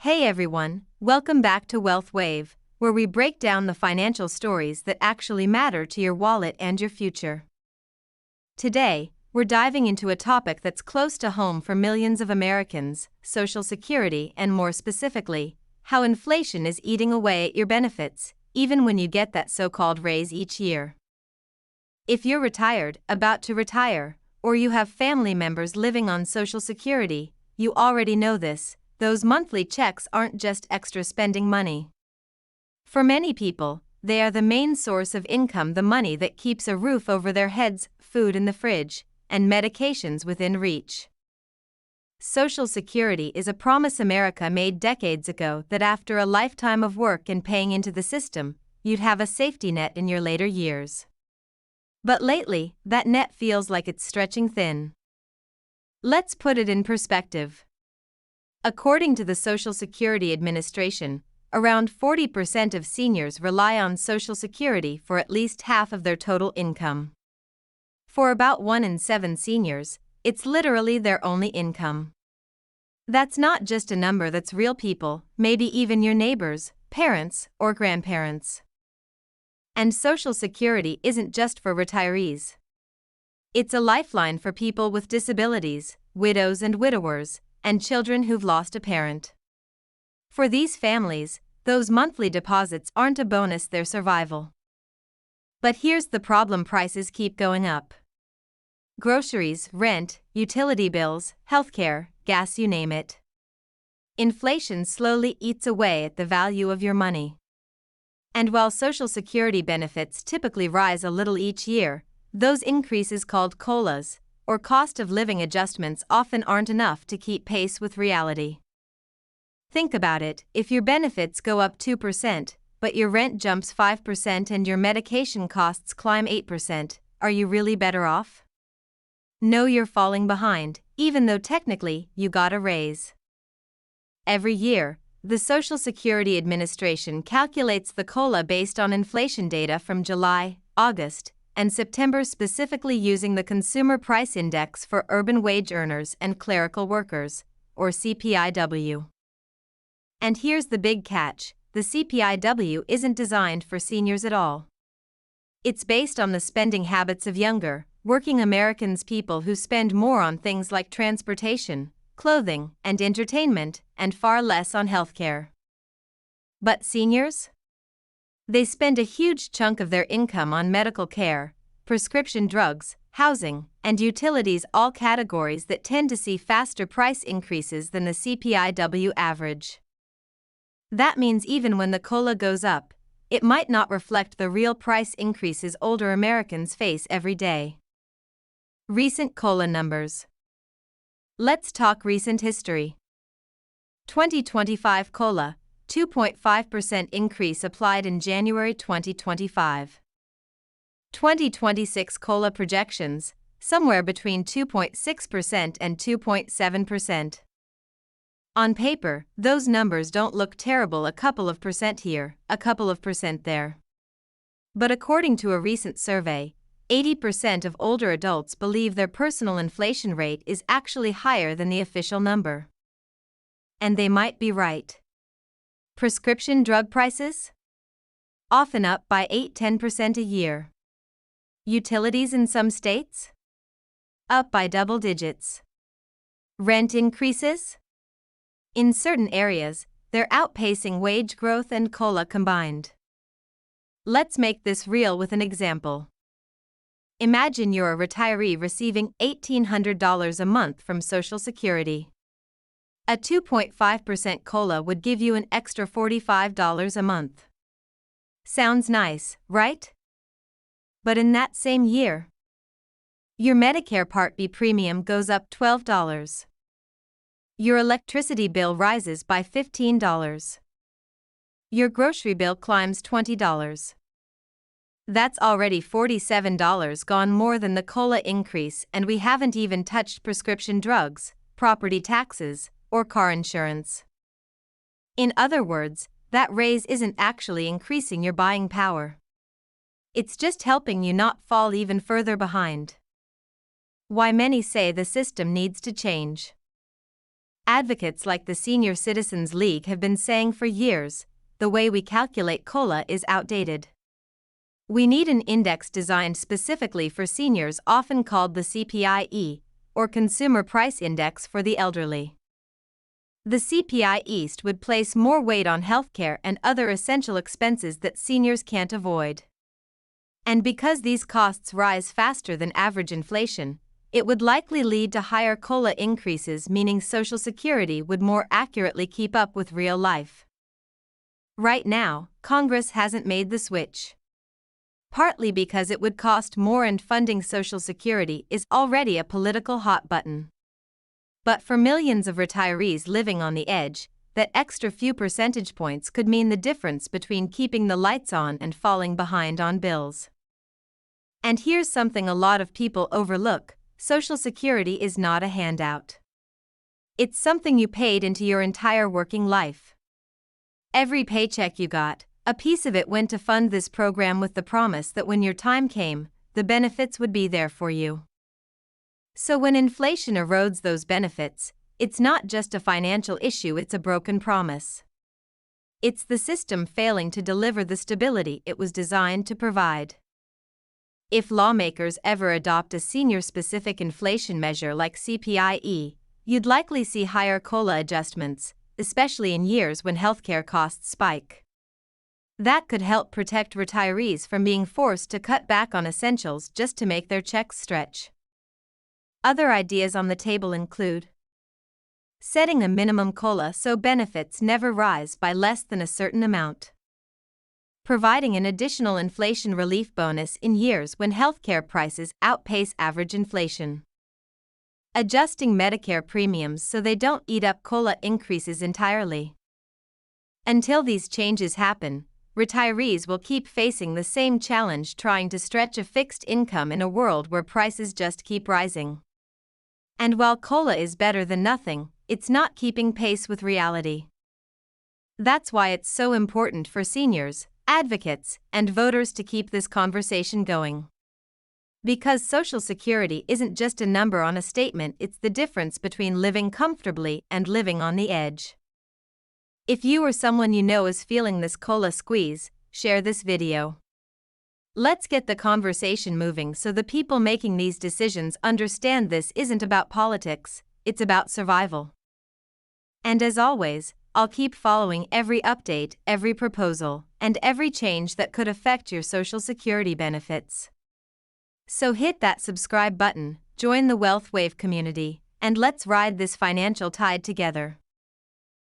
Hey everyone, welcome back to Wealth Wave, where we break down the financial stories that actually matter to your wallet and your future. Today, we're diving into a topic that's close to home for millions of Americans: Social Security, and more specifically, how inflation is eating away at your benefits, even when you get that so-called raise each year. If you're retired, about to retire, or you have family members living on Social Security, you already know this. Those monthly checks aren't just extra spending money. For many people, they are the main source of income, the money that keeps a roof over their heads, food in the fridge, and medications within reach. Social Security is a promise America made decades ago that after a lifetime of work and paying into the system, you'd have a safety net in your later years. But lately, that net feels like it's stretching thin. Let's put it in perspective. According to the Social Security Administration, around 40% of seniors rely on Social Security for at least half of their total income. For about 1 in 7 seniors, it's literally their only income. That's not just a number, that's real people, maybe even your neighbors, parents, or grandparents. And Social Security isn't just for retirees. It's a lifeline for people with disabilities, widows and widowers, and children who've lost a parent. For these families, those monthly deposits aren't a bonus, they're survival. But here's the problem: prices keep going up. Groceries, rent, utility bills, healthcare, gas, you name it. Inflation slowly eats away at the value of your money. And while Social Security benefits typically rise a little each year, those increases, called COLAs, or cost of living adjustments, often aren't enough to keep pace with reality. Think about it: if your benefits go up 2%, but your rent jumps 5% and your medication costs climb 8%, are you really better off? No, you're falling behind, even though technically you got a raise. Every year, the Social Security Administration calculates the COLA based on inflation data from July, August, and September, specifically using the Consumer Price Index for urban wage earners and clerical workers, or CPIW. And here's the big catch: the CPIW isn't designed for seniors at all. It's based on the spending habits of younger, working Americans, people who spend more on things like transportation, clothing, and entertainment, and far less on healthcare. But seniors? They spend a huge chunk of their income on medical care, prescription drugs, housing, and utilities, all categories that tend to see faster price increases than the CPIW average. That means even when the COLA goes up, it might not reflect the real price increases older Americans face every day. Recent COLA numbers. Let's talk recent history. 2025 COLA, 2.5% increase applied in January 2025. 2026 COLA projections, somewhere between 2.6% and 2.7%. On paper, those numbers don't look terrible: a couple of percent here, a couple of percent there. But according to a recent survey, 80% of older adults believe their personal inflation rate is actually higher than the official number. And they might be right. Prescription drug prices? Often up by 8–10% a year. Utilities in some states? Up by double digits. Rent increases? In certain areas, they're outpacing wage growth and COLA combined. Let's make this real with an example. Imagine you're a retiree receiving $1,800 a month from Social Security. A 2.5% COLA would give you an extra $45 a month. Sounds nice, right? But in that same year, your Medicare Part B premium goes up $12. Your electricity bill rises by $15. Your grocery bill climbs $20. That's already $47 gone, more than the COLA increase, and we haven't even touched prescription drugs, property taxes, or car insurance. In other words, that raise isn't actually increasing your buying power. It's just helping you not fall even further behind. Why many say the system needs to change. advocates like the Senior Citizens League have been saying for years, the way we calculate COLA is outdated. We need an index designed specifically for seniors, often called the CPIE, or Consumer Price Index for the elderly. The CPI East would place more weight on healthcare and other essential expenses that seniors can't avoid. And because these costs rise faster than average inflation, it would likely lead to higher COLA increases, meaning Social Security would more accurately keep up with real life. Right now, Congress hasn't made the switch. Partly because it would cost more and funding Social Security is already a political hot button. But for millions of retirees living on the edge, that extra few percentage points could mean the difference between keeping the lights on and falling behind on bills. And here's something a lot of people overlook: Social Security is not a handout. It's something you paid into your entire working life. Every paycheck you got, a piece of it went to fund this program with the promise that when your time came, the benefits would be there for you. So when inflation erodes those benefits, it's not just a financial issue, it's a broken promise. It's the system failing to deliver the stability it was designed to provide. If lawmakers ever adopt a senior-specific inflation measure like CPIE, you'd likely see higher COLA adjustments, especially in years when healthcare costs spike. That could help protect retirees from being forced to cut back on essentials just to make their checks stretch. Other ideas on the table include setting a minimum COLA so benefits never rise by less than a certain amount, providing an additional inflation relief bonus in years when healthcare prices outpace average inflation, adjusting Medicare premiums so they don't eat up COLA increases entirely. Until these changes happen, retirees will keep facing the same challenge trying to stretch a fixed income in a world where prices just keep rising. And while COLA is better than nothing, it's not keeping pace with reality. That's why it's so important for seniors, advocates, and voters to keep this conversation going. Because Social Security isn't just a number on a statement, it's the difference between living comfortably and living on the edge. If you or someone you know is feeling this COLA squeeze, share this video. Let's get the conversation moving so the people making these decisions understand this isn't about politics, it's about survival. And as always, I'll keep following every update, every proposal, and every change that could affect your Social Security benefits. So hit that subscribe button, join the Wealth Wave community, and let's ride this financial tide together.